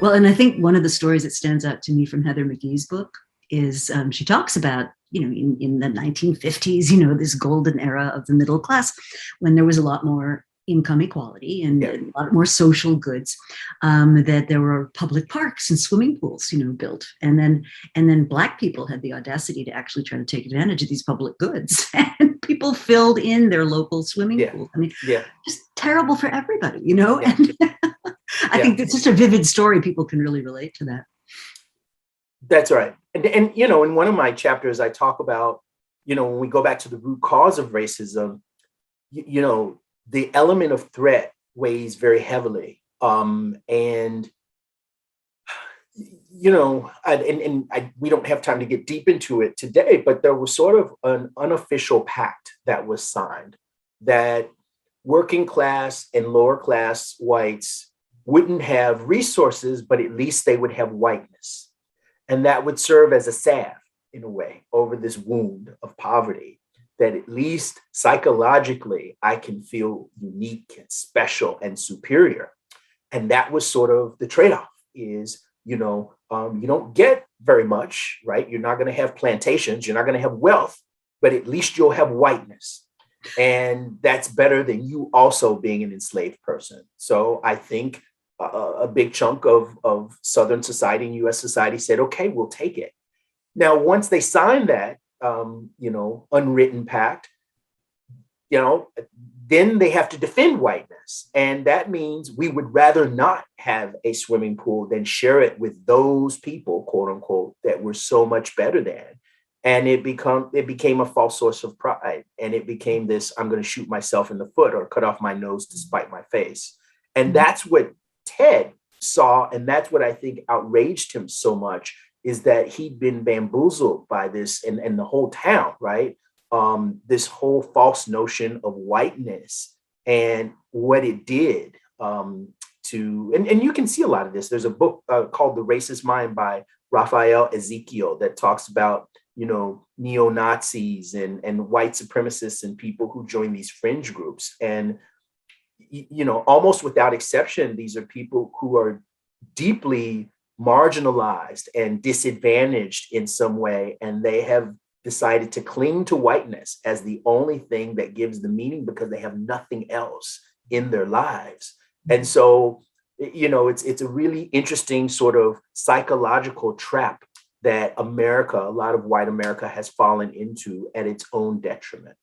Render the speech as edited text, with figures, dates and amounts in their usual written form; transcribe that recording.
Well, and I think one of the stories that stands out to me from Heather McGhee's book is she talks about, in the 1950s, this golden era of the middle class, when there was a lot more income equality and a lot more social goods, that there were public parks and swimming pools, built. And then Black people had the audacity to actually try to take advantage of these public goods. And people filled in their local swimming pools. I mean, just terrible for everybody, And I think it's just a vivid story. People can really relate to that. That's right. And in one of my chapters, I talk about, when we go back to the root cause of racism, the element of threat weighs very heavily. We don't have time to get deep into it today, but there was sort of an unofficial pact that was signed that working class and lower class whites wouldn't have resources, but at least they would have whiteness. And that would serve as a salve, in a way, over this wound of poverty, that at least psychologically I can feel unique and special and superior. And that was sort of the trade-off is, you don't get very much, right? You're not going to have plantations, you're not going to have wealth, but at least you'll have whiteness. And that's better than you also being an enslaved person. So I think a big chunk of Southern society and US society said, okay, we'll take it. Now, once they signed that, unwritten pact, then they have to defend whiteness. And that means we would rather not have a swimming pool than share it with those people, quote unquote, that were so much better than. And it became a false source of pride. And it became this, I'm going to shoot myself in the foot or cut off my nose to spite my face. And that's what Ted saw. And that's what I think outraged him so much, is that he'd been bamboozled by this and the whole town, right? This whole false notion of whiteness and what it did and you can see a lot of this. There's a book called The Racist Mind by Raphael Ezekiel that talks about, neo-Nazis and white supremacists and people who join these fringe groups. And, almost without exception, these are people who are deeply marginalized and disadvantaged in some way. And they have decided to cling to whiteness as the only thing that gives the meaning because they have nothing else in their lives. And so, it's a really interesting sort of psychological trap that a lot of white America has fallen into at its own detriment.